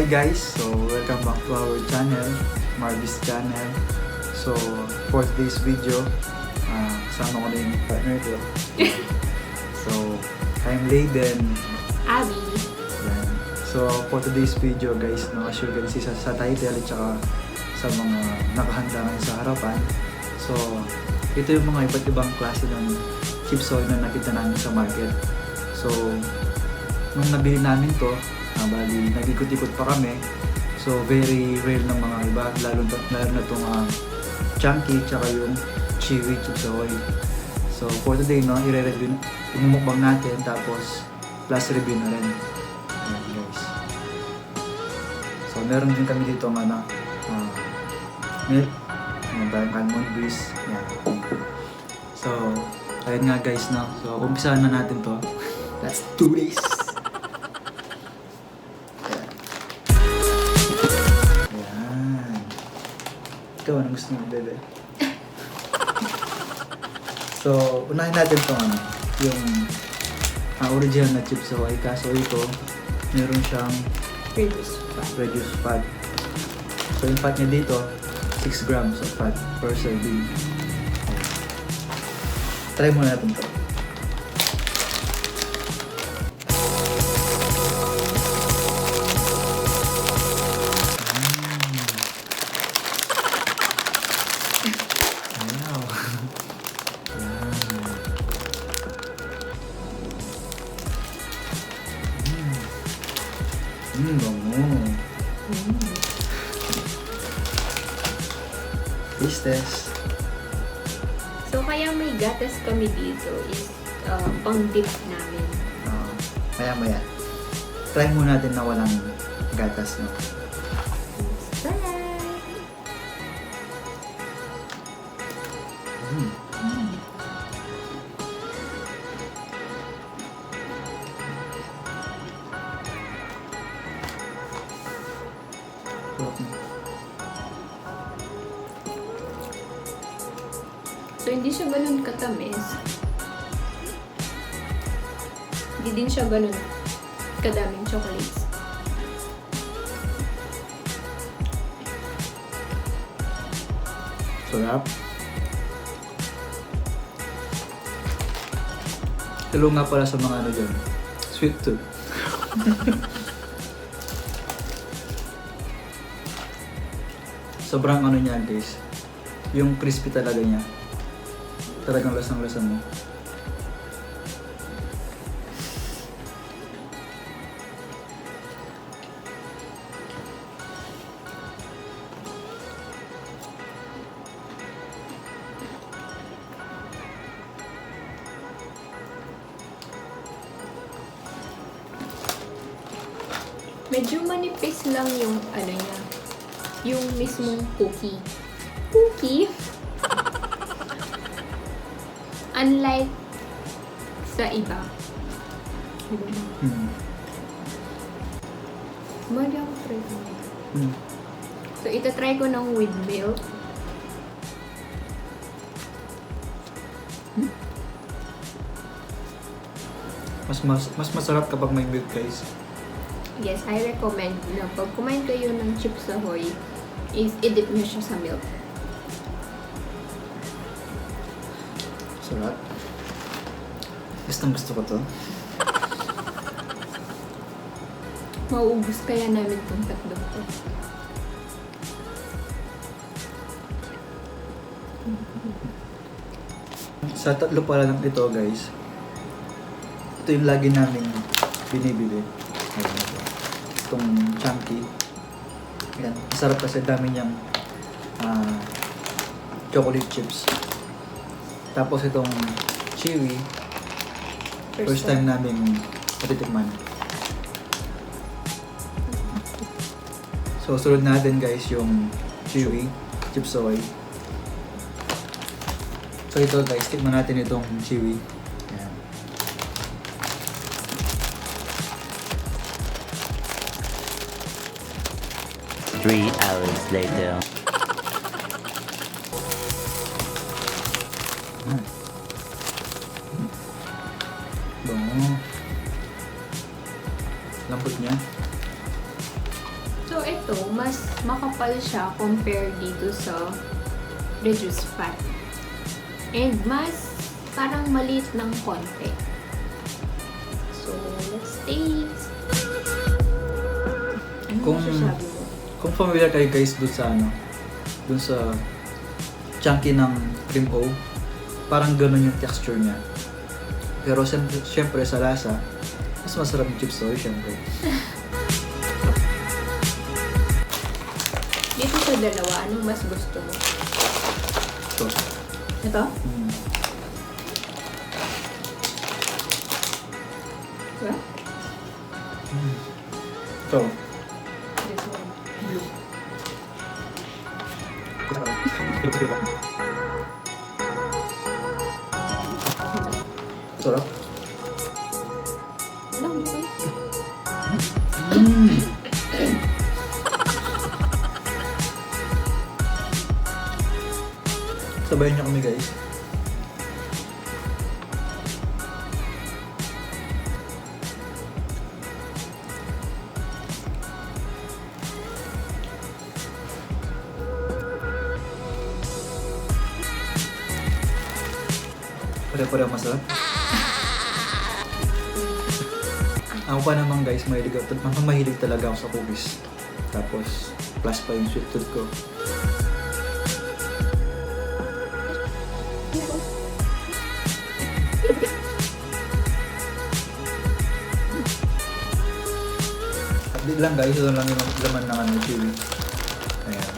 guys, so welcome back to our channel, Marby's channel. So for today's video, kasama ko na yung partner ko. So I'm Layden. Abby. Yan. So for today's video guys, no, as you can see sa title at saka sa mga nakahanda ngayon sa harapan. So ito yung mga iba't ibang klase ng ChipsAhoy na nakita namin sa market. So nung nabili namin to, bali nag-ikot-ikot pa kami. So very rare ng mga iba, lalo na itong chunky tsaka yung chewy ChipsAhoy. So for today, no, i-review, imumukbang natin tapos plus review na rin. Ayan guys. So meron din kami dito ng milk, tayong almond breeze. Ayan. So ayun nga guys, no. So umpisahan na natin to. Let's do this! Ikaw, anong gusto mo, bebe? So, unahin natin itong yung original na ChipsAhoy. Kaso ito, meron siyang reduced fat. So, yung fat niya dito, 6 grams of fat per serving. Try muna natin ito. Bango. Taste test. So kaya may gatas kami dito is pang dip namin. Maya. Try muna natin na walang gatas, no? Try! So, hindi siya ganun katamis. Hindi din siya ganun kadaming chocolates. Sarap. Talo nga pala sa mga ano dyan. Sweet tooth. Sobrang ano niya guys. Yung crispy talaga niya. Talagang lasang-lasa mo. Medyo manipis lang yung ano niya. Yung mismong cookie. Cookie? Unlike sa iba. Diba? Mali ako try ko. So, ito try ko ng with milk. Mas masarap kapag may milk guys. Yes, I recommend na pag kumain kayo ng ChipsAhoy is i-dip nyo siya sa milk. Sarap. Gusto ko to. Mauubos kaya namin itong tatlo ko. Sa tatlo pala lang ito guys. Ito yung lagi namin binibili. Itong chunky. Yan. Masarap kasi dami niyang chocolate chips. Tapos itong chewy. First time namin matitikman. So sunod natin guys yung chewy ChipsAhoy. So ito guys, tikman natin itong chewy. Ayan. Three hours later. Bango. Lambot niya. makapal siya compare dito sa reduced fat. And mas parang maliit ng konti. So, let's taste. Ano Kung- masasabi mo? Kung familiar kayo guys dun sa dun sa chunky ng cream O, parang ganun yung texture niya. Pero syempre sa lasa, mas masarap yung ChipsAhoy syempre. Dito sa dalawa, anong mas gusto mo? So, Ito? Diba? ito. This one. Blue. Sarap. Ano? Sabayan niyo kami guys. Pare-pareho masarap. Ako pa naman guys, mahilig talaga ako sa cookies. Tapos, plus pa yung sweet tooth ko. Update lang guys, ito lang yung laman ng chili. Ayan.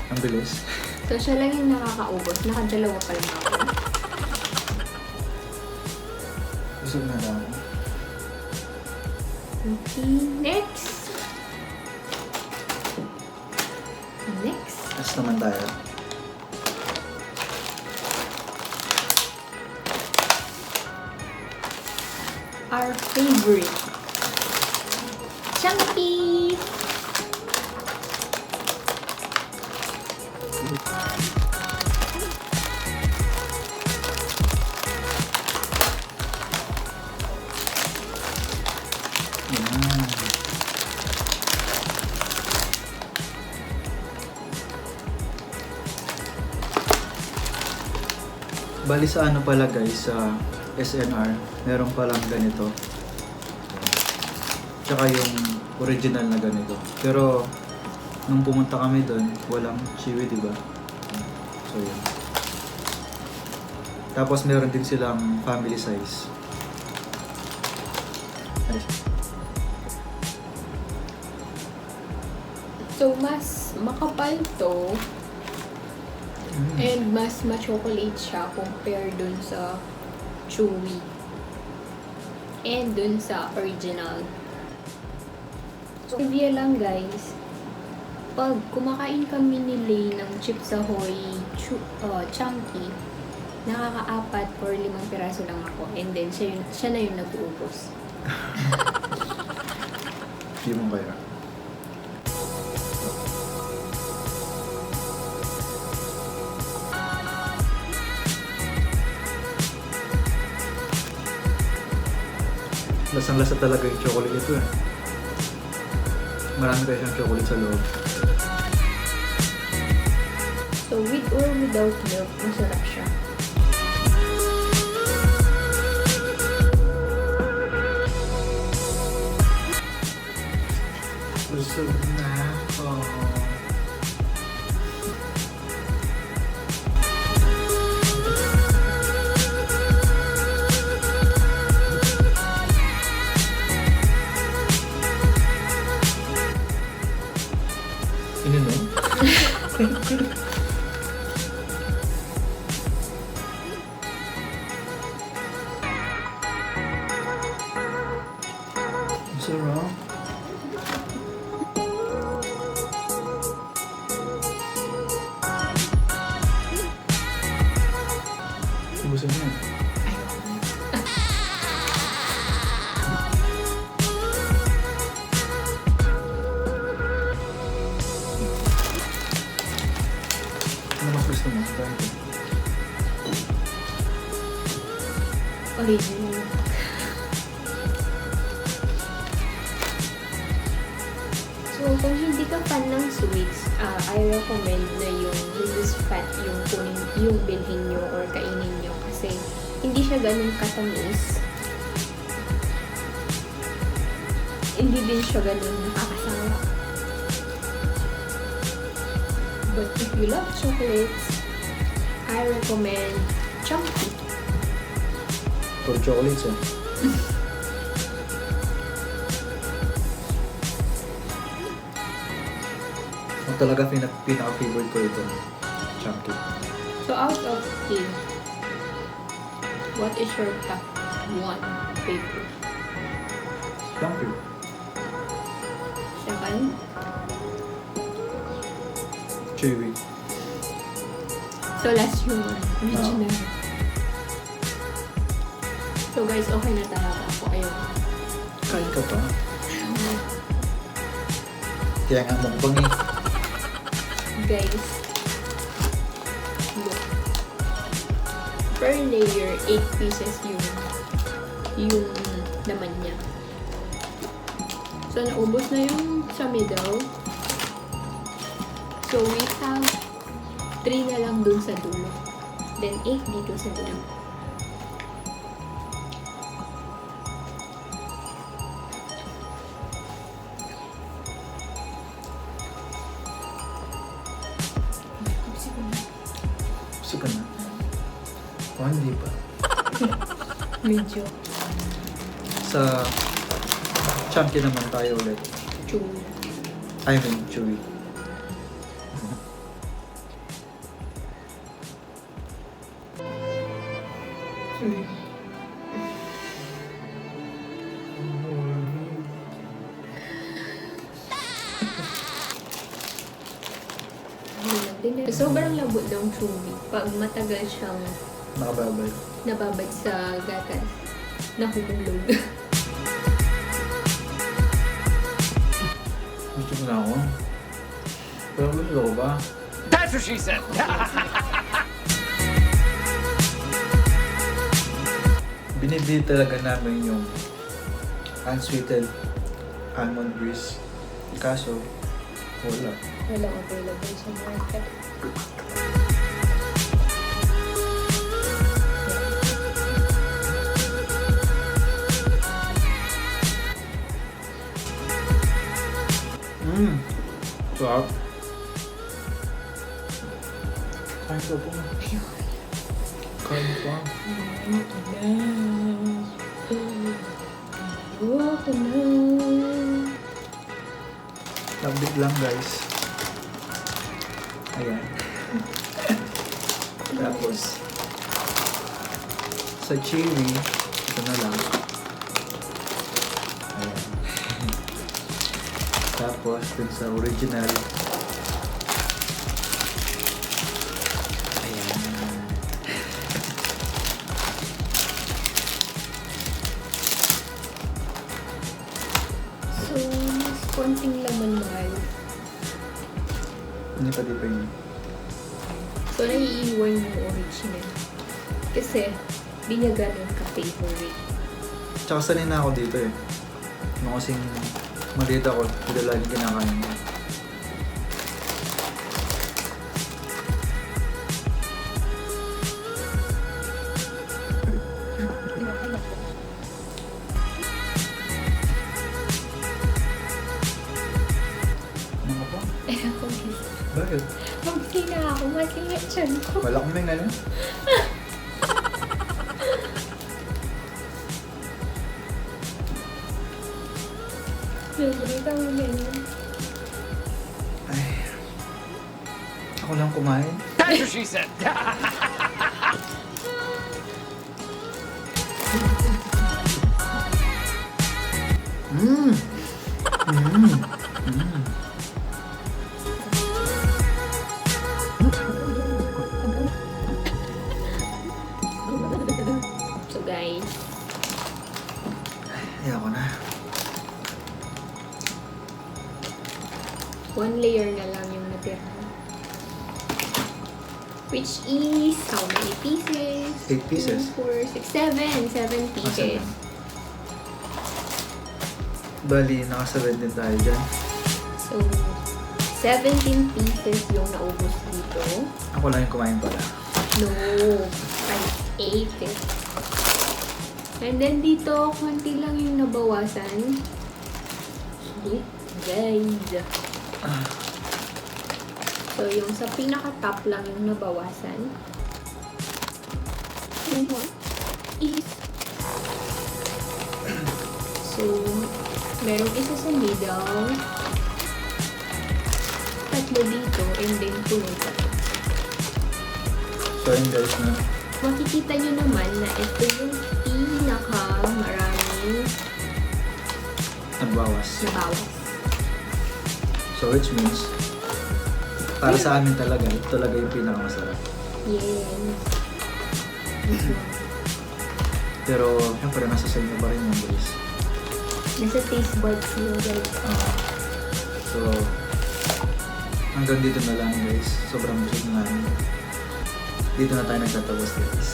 Ang bilis. So, siya lang yung nakakaubos. Nakadalawa pa lang ako. Busog na lang ako. Okay, next! Next. Last naman tayo. Our favorite. Chunky! Ayan. Bali sa ano pala guys, sa SNR, meron palang ganito. Tsaka yung original na ganito. Pero, nung pumunta kami doon, walang chiwi, di ba? So, yun. Tapos meron din silang family size. Ayos. So, mas makapal to and mas ma-chocolate siya compare dun sa chewy and dun sa original. So, trivia lang guys, pag kumakain kami ni Lay ng ChipsAhoy chunky, nakaka-4 or 5 piraso lang ako and then siya na yung nag-uubos. Hindi mo kaya. Lasang-lasa talaga yung chocolate ito eh. Marami kayo siyang chocolate sa loob. So, with or without milk, masarap siya. Busog na ako. Ininom? Sarap. Ubusin mo yan. Ano mas gusto mo? Try ito. Original. So, kung hindi ka fan ng sweets, I recommend na yung reduced fat yung bilhin nyo or kainin nyo kasi hindi siya ganun katamis. Hindi din siya ganun nakakasawa. But if you love chocolates, I recommend chunky. For chocolates eh. Ang talaga pinaka-favorite ko ito. Chunky. So out of 8, what is your top 1 favorite? Chunky. 7? Chewy. So last yung original. So guys, okay na talaga ako. Ayun. Kain ka pa? Kaya nga mukbang eh. Guys, look. Per layer, 8 pieces yung laman niya. So naubos na yung sa middle. So we have 3 na lang dun sa dulo. Then 8 dito sa dulo. Gusto ka na? O hindi pa. Medyo Sa chunky naman tayo ulit. chewy. I mean, chewy. Sobrang lambot ng chewy. Pag matagal siyang Nakababay. nababad sa gatas, nahuhulog. Gusto ko na ako. Pero gusto ko ba? That's what she said. Binibili talaga namin yung unsweetened almond breeze. Kaso, wala. Walang available sa market. Sarap. Kain ka po. Kain pa. Labig lang guys. Ayan. Tapos, sa chewy, ito na lang. Ayan. Tapos, dun sa original. Ayan. So, mas konting laman mahal. Hindi pa di pa yun. So, naiiwan yung original. Kasi, di niya ganun ka-favorite. Tsaka sanay na ako dito eh. Nung kasing maliit ako, hindi lagi kinakain ko. Ano pa? Eh, ako guys. Bakit? Pag na ako, masigat siyan ko. Wala kong may ngayon. Libre kami ganyan. Ay. Ako lang kumain. That's what she said. Mmm. Mmm. Mmm. So guys, Ayoko na. 1 layer na lang yung natira. Which is how many pieces? 8 pieces. 2, 4, 6, 7. 7 pieces. Bali, naka-7 din tayo dyan. So, 17 pieces yung naubos dito. Ako lang yung kumain pala. No, I ate it. And then dito, konti lang yung nabawasan. Wait, guys. So, yung sa pinaka-top lang yung nabawasan. Is. So, merong isa sa middle. Tatlo dito, and then puno pa. So yun guys na. Makikita nyo naman na ito yung pinaka-maraming Nagbawas. nabawas. So which means, para sa amin talaga, ito talaga yung pinakamasarap. Yes. This one. Pero, syempre, nasa sa inyo pa rin yung guys. Nasa taste buds nyo, guys. So, hanggang dito na lang guys. Sobrang busog na namin. Dito na tayo nagtatapos guys.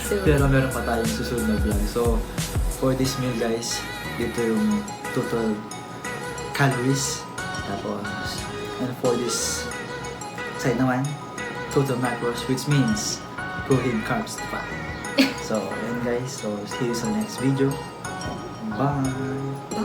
So, Pero meron pa tayong susunod na vlog. So, for this meal guys, dito yung total calories. Tapos, and for this side naman, total macros, which means protein, carbs, fat. So, ayan guys. So, see you sa next video. Bye!